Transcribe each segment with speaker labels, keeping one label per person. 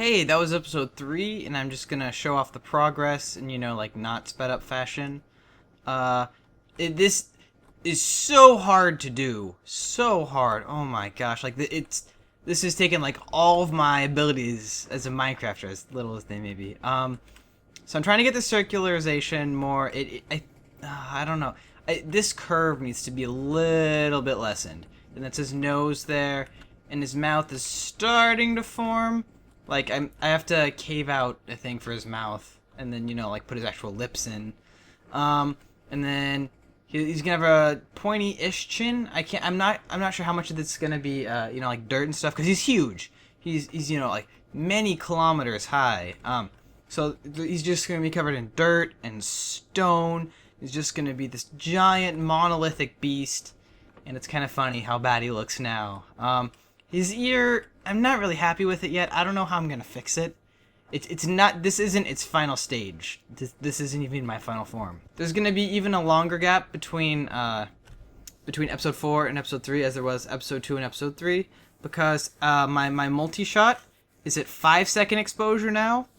Speaker 1: Hey, that was episode 3, and I'm just gonna show off the progress in, like, not sped up fashion. Uh, this is so hard to do. So hard. Oh my gosh. This has taken, like, all of my abilities as a Minecrafter, as little as they may be. So I'm trying to get the circularization more. I don't know. This curve needs to be a little bit lessened. And that's his nose there, and his mouth is starting to form. Like, I have to cave out a thing for his mouth, and then, like, put his actual lips in. And then he's gonna have a pointy-ish chin. I'm not sure how much of this is gonna be, like dirt and stuff, because he's huge. He's like many kilometers high. So he's just gonna be covered in dirt and stone. He's just gonna be this giant monolithic beast, and it's kind of funny how bad he looks now. His ear, I'm not really happy with it yet. I don't know how I'm gonna fix it. It's not. This isn't its final stage. This isn't even my final form. There's gonna be even a longer gap between episode 4 and episode 3 as there was episode 2 and episode 3, because my multi-shot is at 5-second exposure now,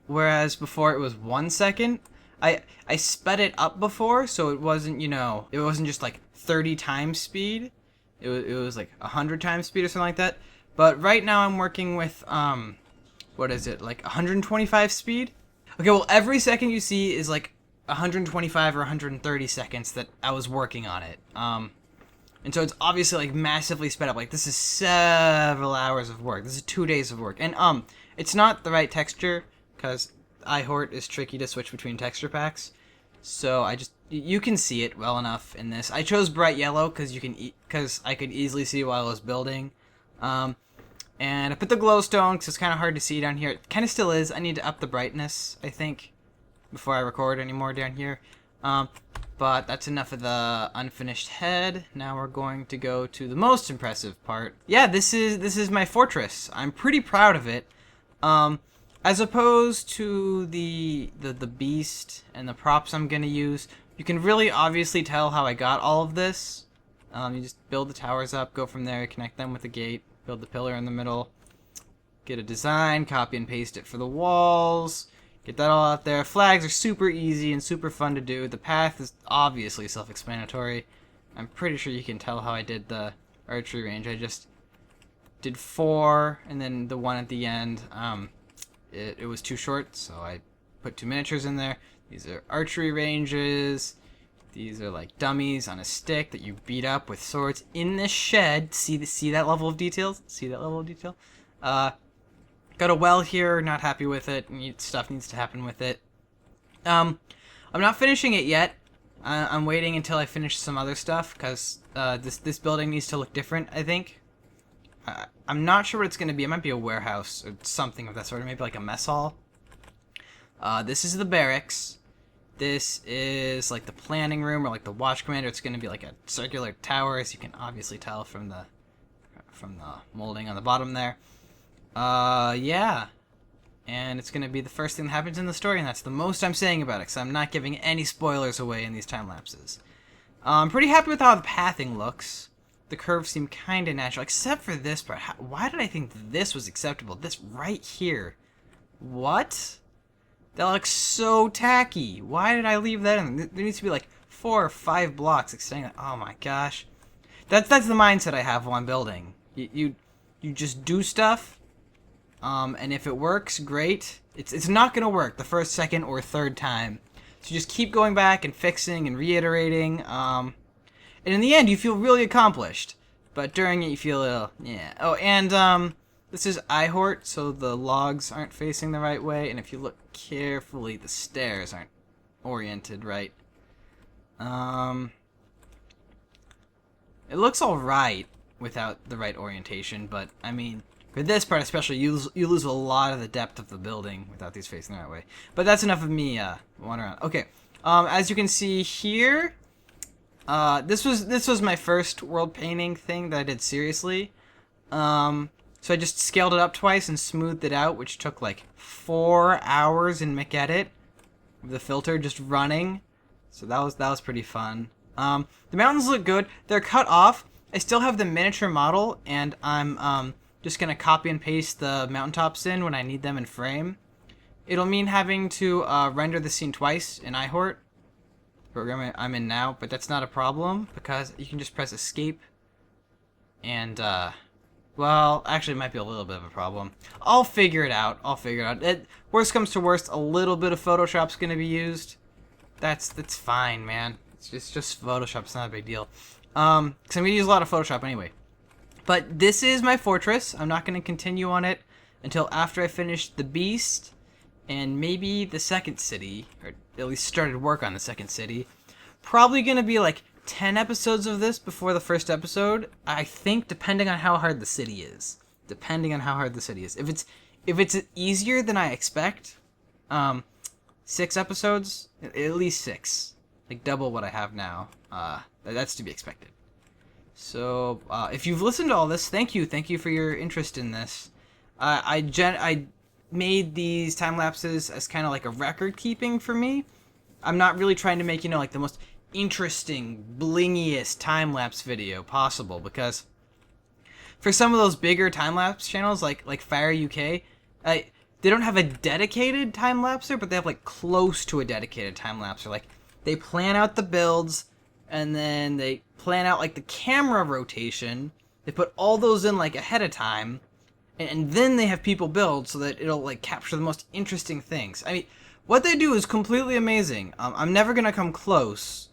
Speaker 1: whereas before it was 1 second. I sped it up before, so it wasn't it wasn't just like 30 times speed. It was like 100 times speed or something like that. But right now I'm working with what is it, like 125 speed? Okay, well, every second you see is like 125 or 130 seconds that I was working on it. And so it's obviously like massively sped up. Like, this is several hours of work. This is 2 days of work. And it's not the right texture, because iHort is tricky to switch between texture packs. So you can see it well enough in this. I chose bright yellow because I could easily see while I was building. And I put the glowstone because it's kind of hard to see down here. It kind of still is. I need to up the brightness, I think, before I record anymore down here. But that's enough of the unfinished head. Now we're going to go to the most impressive part. Yeah, this is my fortress. I'm pretty proud of it. As opposed to the beast and the props I'm gonna use, you can really obviously tell how I got all of this. You just build the towers up, go from there, connect them with the gate, build the pillar in the middle, get a design, copy and paste it for the walls, get that all out there. Flags are super easy and super fun to do. The path is obviously self-explanatory. I'm pretty sure you can tell how I did the archery range. I just did 4 and then the one at the end. It was too short, so I put 2 miniatures in there. These are archery ranges. These are like dummies on a stick that you beat up with swords in this shed. See that level of detail? See that level of detail? Got a well here. Not happy with it. Stuff needs to happen with it. I'm not finishing it yet. I'm waiting until I finish some other stuff, because this building needs to look different, I think. I'm not sure what it's going to be. It might be a warehouse or something of that sort. Maybe like a mess hall. This is the barracks. This is like the planning room or like the watch commander. It's going to be like a circular tower, as you can obviously tell from the molding on the bottom there. Yeah. And it's going to be the first thing that happens in the story, and that's the most I'm saying about it, because I'm not giving any spoilers away in these time lapses. I'm pretty happy with how the pathing looks. The curves seem kind of natural, except for this part. Why did I think this was acceptable? This right here. What? That looks so tacky. Why did I leave that in? There needs to be like 4 or 5 blocks extending that. Oh my gosh. That's the mindset I have while I'm building. You just do stuff, and if it works, great. It's not gonna work the first, second, or third time. So just keep going back and fixing and reiterating. And in the end, you feel really accomplished. But during it, you feel a little, yeah. Oh, and this is iHort, so the logs aren't facing the right way. And if you look carefully, the stairs aren't oriented right. It looks alright without the right orientation, but, I mean, for this part especially, you lose a lot of the depth of the building without these facing the right way. But that's enough of me wandering around. Okay, as you can see here, this was my first world painting thing that I did seriously. So I just scaled it up twice and smoothed it out, which took like 4 hours in McEdit with the filter just running. So that was pretty fun. The mountains look good. They're cut off. I still have the miniature model, and I'm just going to copy and paste the mountaintops in when I need them in frame. It'll mean having to render the scene twice in iHort, program I'm in now, but that's not a problem because you can just press escape and, well, actually it might be a little bit of a problem. I'll figure it out. Worst comes to worst, a little bit of Photoshop's going to be used. That's fine, man. It's just Photoshop. It's not a big deal. Because I'm going to use a lot of Photoshop anyway. But this is my fortress. I'm not going to continue on it until after I finish the Beast and maybe the second city, or at least started work on the second city. Probably going to be like 10 episodes of this before the first episode, I think, depending on how hard the city is. If it's easier than I expect, 6 episodes, at least 6, like double what I have now. That's to be expected. So if you've listened to all this, thank you for your interest in this. I made these time lapses as kind of like a record keeping for me. I'm not really trying to make, like the most interesting, blingiest time-lapse video possible, because for some of those bigger time-lapse channels like Fire UK, they don't have a dedicated time-lapser, but they have like close to a dedicated time-lapser. Like they plan out the builds, and then they plan out like the camera rotation. They put all those in like ahead of time, and then they have people build so that it'll like capture the most interesting things. I mean, what they do is completely amazing. I'm never gonna come close.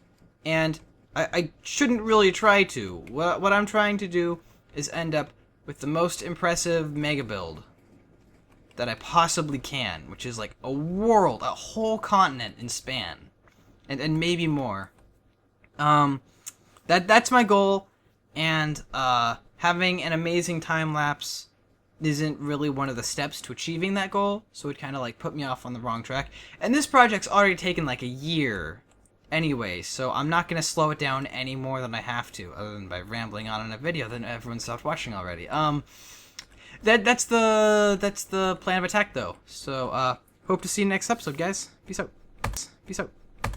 Speaker 1: And I shouldn't really try to. What I'm trying to do is end up with the most impressive mega build that I possibly can, which is like a world, a whole continent in span, and maybe more. That's my goal, and having an amazing time lapse isn't really one of the steps to achieving that goal, so it kind of like put me off on the wrong track. And this project's already taken like a year anyway, so I'm not going to slow it down any more than I have to, other than by rambling on in a video that everyone stopped watching already. That's the plan of attack, though. So, hope to see you next episode, guys. Peace out.